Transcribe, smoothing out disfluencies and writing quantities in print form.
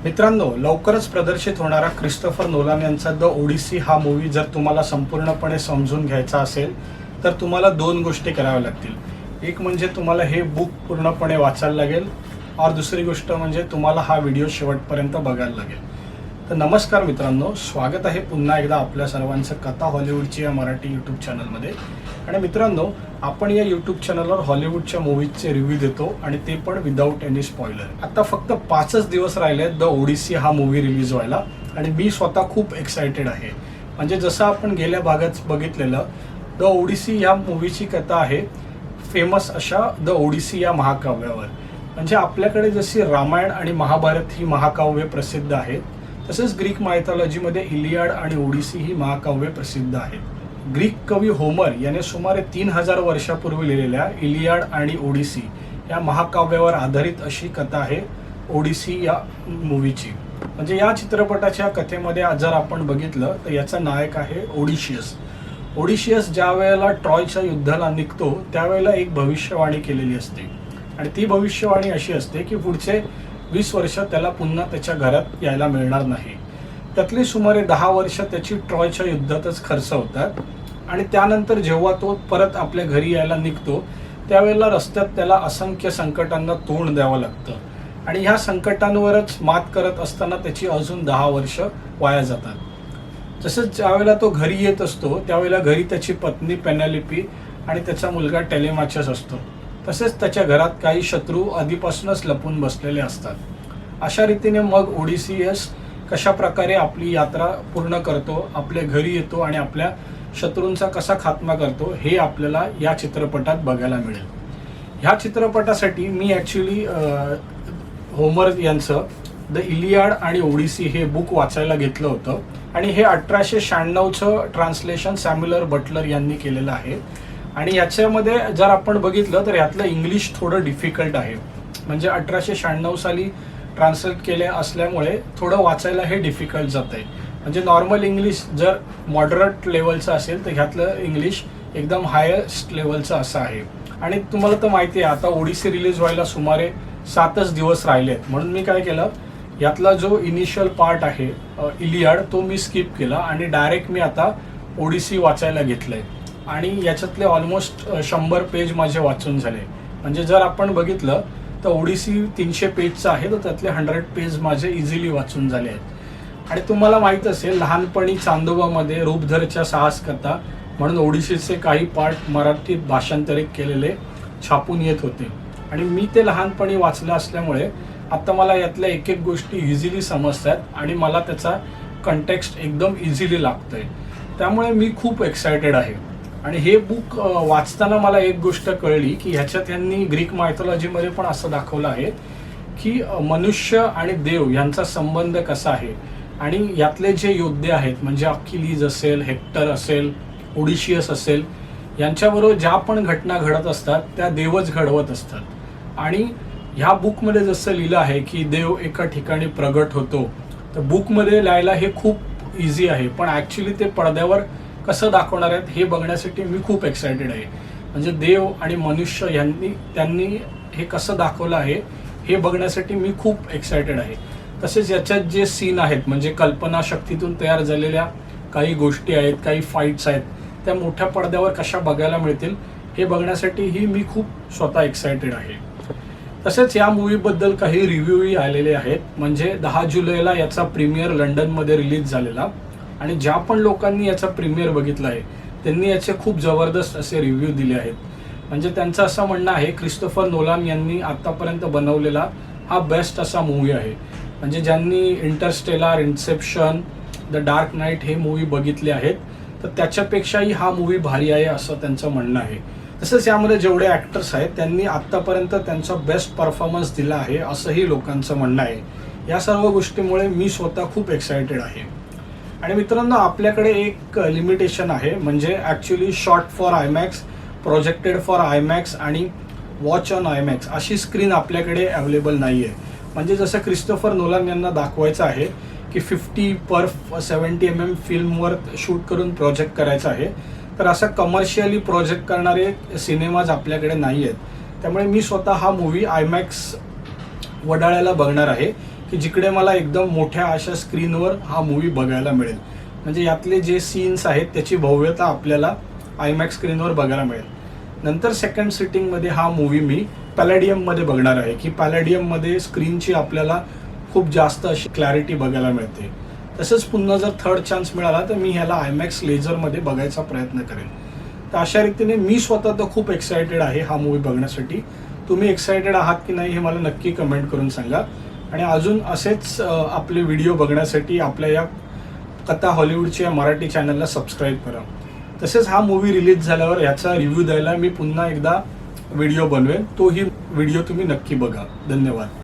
मित्रांनो, लवकरच प्रदर्शित होणारा क्रिस्टोफर नोलन यांचा द ओडिसी हा मूवी जर तुम्हाला संपूर्णपणे समजून घ्यायचा असेल तर तुम्हाला दोन गोष्टी कराव्या लागतील। एक म्हणजे तुम्हाला हे बुक पूर्णपणे वाचायला लागेल और दुसरी गोष्ट म्हणजे तुम्हाला हा व्हिडिओ शेवटपर्यंत बघायला लागेल। तर नमस्कार मित्रांनो, स्वागत आहे पुन्हा एकदा आपल्या सर्वांचं कथा हॉलिवूडची या मराठी यूट्यूब चॅनलमध्ये। आणि मित्रांनो, आपण या यूट्यूब चॅनलवर हॉलिवूडच्या मूवीजचे रिव्ह्यू देतो आणि ते पण विदाऊट एनी स्पॉइलर। आता फक्त 5च दिवस राहिले द ओडिसी हा मूवी रिलीज व्हायला आणि मी स्वतः खूप एक्साइटेड आहे। म्हणजे जसं आपण गेल्या भागात बघितलेलं, द ओडिसी या मूवीची कथा आहे फेमस अशा द ओडिसी या महाकाव्यावर। म्हणजे आपल्याकडे जशी रामायण आणि महाभारत ही महाकाव्य प्रसिद्ध आहेत, तसेच ग्रीक मायथॉलॉजीमध्ये इलियाड आणि ओडिसी ही महाकाव्य प्रसिद्ध आहेत। ग्रीक कवी होमर याने सुमारे 3000 वर्षापूर्वी लिहिलेल्या इलियाड आणि ओडिसी या महाकाव्यावर आधारित अशी कथा आहे ओडिसी या मूवीची। म्हणजे या चित्रपटाच्या कथेमध्ये जर आपण बघितलं तर याचा नायक आहे ओडिशियस। ओडिशियस ज्या वेळेला ट्रॉयच्या युद्धाला निघतो त्यावेळेला एक भविष्यवाणी केलेली असते आणि ती भविष्यवाणी अशी असते की पुढचे 20 वर्ष त्याला पुन्हा त्याच्या घरात यायला मिळणार नाही। त्यातली सुमारे 10 वर्ष त्याची ट्रॉयच्या युद्धातच खर्च होतात आणि त्यानंतर जेव्हा तो परत आपल्या घरी यायला निघतो त्यावेळेला रस्त्यात त्याला असंख्य संकटांना तोंड द्यावं लागतं आणि ह्या संकटांवरच मात करत असताना त्याची अजून 10 वर्ष वाया जातात। तसंच ज्यावेळेला तो घरी येत असतो त्यावेळेला घरी त्याची पत्नी पेनेलोपी आणि त्याचा मुलगा टेलेमाचस असतो। तसेच त्याच्या घरात काही शत्रू आधीपासूनच लपून बसलेले असतात। अशा रीतीने मग ओडिसियस कशा प्रकारे आपली यात्रा पूर्ण करतो, आपल्या घरी येतो आणि आपल्या शत्रूंचा कसा खात्मा करतो हे आपल्याला या चित्रपटात बघायला मिळेल। ह्या चित्रपटासाठी मी ॲक्च्युली होमर यांचं द इलियाड आणि ओडिसी हे बुक वाचायला घेतलं होतं आणि हे 1896चं ट्रान्सलेशन सॅम्युएल बटलर यांनी केलेलं आहे। आणि याच्यामध्ये जर आपण बघितलं तर यातलं इंग्लिश थोडं डिफिकल्ट आहे। म्हणजे 1896 साली ट्रान्सलेट केले असल्यामुळे थोडं वाचायला हे डिफिकल्ट जात आहे। म्हणजे नॉर्मल इंग्लिश जर मॉडरेट लेवलचं असेल तर ह्यातलं इंग्लिश एकदम हायेस्ट लेवलचं असं आहे। आणि तुम्हाला तर माहिती आहे आता ओडिसी रिलीज व्हायला सुमारे 7च दिवस राहिलेत, म्हणून मी काय केलं, यातला जो इनिशियल पार्ट आहे इलियाड तो मी स्किप केला आणि डायरेक्ट मी आता ओडिसी वाचायला घेतलंय आणि याच्यातले ऑलमोस्ट 100 पेज माझे वाचून झाले। म्हणजे जर आपण बघितलं तर ओडिसी 300 पेजचं आहे तर त्यातले 100 पेज माझे इझिली वाचून झाले आहेत। आणि तुम्हाला माहीत असेल लहानपणी चांदोबामध्ये रूपधरच्या साहस कथा म्हणून ओडिसीचे काही पार्ट मराठीत भाषांतरित केलेले छापून येत होते आणि मी ते लहानपणी वाचलं असल्यामुळे आता मला यातल्या एक एक गोष्टी इझिली समजतात आणि मला त्याचा कंटेक्स्ट एकदम इझिली लागतंय। त्यामुळे मी खूप एक्सायटेड आहे। आणि हे बुक वाचताना मला एक गोष्ट कळली की ह्याच्यात यांनी ग्रीक मायथॉलॉजीमध्ये पण असं दाखवलं आहे की मनुष्य आणि देव यांचा संबंध कसा आहे आणि यातले जे योद्धे आहेत म्हणजे अखिलीज असेल, हेक्टर असेल, ओडिशियस असेल, यांच्याबरोबर ज्या पण घटना घडत असतात त्या देवच घडवत असतात। आणि ह्या बुकमध्ये जसं लिहिलं आहे की देव एका ठिकाणी प्रगट होतो, तर बुकमध्ये लिहायला हे खूप इझी आहे, पण ॲक्च्युली ते पडद्यावर कसं दाखवणार आहेत हे बघण्यासाठी मी खूप एक्सायटेड आहे। म्हणजे देव आणि मनुष्य त्यांनी हे कसं दाखवलं आहे हे बघण्यासाठी मी खूप एक्सायटेड आहे। तसेच याच्यात जे सीन आहेत म्हणजे कल्पनाशक्तीतून तयार झालेल्या काही गोष्टी आहेत, काही फाईट्स आहेत, त्या मोठ्या पडद्यावर कशा बघायला मिळतील हे बघण्यासाठीही मी खूप स्वतः एक्सायटेड आहे। तसेच या मूवीबद्दल काही रिव्ह्यूही आलेले आहेत। म्हणजे 10 जुलैला याचा प्रीमियर लंडनमध्ये रिलीज झालेला आणि ज्या पण लोकांनी याचा प्रीमियर बघितला आहे त्यांनी याचे खूप जबरदस्त असे रिव्ह्यू दिले आहेत। म्हणजे त्यांचं असं म्हणणं आहे क्रिस्टोफर नोलन यांनी आतापर्यंत बनवलेला हा बेस्ट असा मूवी आहे। म्हणजे ज्यांनी Interstellar, Inception, the dark night हे मूवी बघितले आहेत तर त्याच्यापेक्षाही हा मूवी भारी आहे असं त्यांचं म्हणणं आहे। तसंच यामध्ये जेवढे ॲक्टर्स आहेत त्यांनी आत्तापर्यंत त्यांचा बेस्ट परफॉर्मन्स दिला आहे असंही लोकांचं म्हणणं आहे। या सर्व गोष्टीमुळे मी स्वतः खूप एक्सायटेड आहे। आणि मित्रांनो, आपल्याकडे एक लिमिटेशन आहे, म्हणजे actually shot for IMAX, projected for IMAX आणि वॉच ऑन आयमॅक्स अशी स्क्रीन आपल्याकडे अवेलेबल नाही आहे। म्हणजे जसं क्रिस्टोफर नोलन यांना दाखवायचं आहे की 50x70 mm फिल्मवर शूट करून प्रोजेक्ट करायचं आहे, तर असं कमर्शियली प्रोजेक्ट करणारे सिनेमाज आपल्याकडे नाही आहेत। त्यामुळे मी स्वतः हा मूवी आयमॅक्स वडाळ्याला बघणार आहे की जिकडे मला एकदम मोठ्या अशा स्क्रीनवर हा मूवी बघायला मिळेल. म्हणजे यातले जे सीन्स आहेत त्याची भव्यता आपल्याला आयमॅक्स स्क्रीनवर बघायला मिळेल. नंतर सेकंड सिटिंगमध्ये हा मूवी मी पॅलेडियममध्ये बघणार आहे, की पॅलेडियममध्ये स्क्रीनची आपल्याला खूप जास्त अशी क्लॅरिटी बघायला मिळते. तसंच पुन्हा जर थर्ड चान्स मिळाला तर मी ह्याला आयमॅक्स लेझरमध्ये बघायचा प्रयत्न करेन. तर अशा रीतीने मी स्वतः तर खूप एक्सायटेड आहे हा मूवी बघण्यासाठी. तुम्ही एक्सायटेड आहात की नाही हे मला नक्की कमेंट करून सांगा. आणि अजून असेच आपले व्हिडिओ बघण्यासाठी आपल्या या कथा हॉलिवूडच्या मराठी चॅनलला सबस्क्राईब करा. तसेच हा मूवी रिलीज झाल्यावर याचा रिव्ह्यू द्यायला मी पुन्हा एकदा व्हिडिओ बनवेन. तोही व्हिडिओ तुम्ही नक्की बघा. धन्यवाद.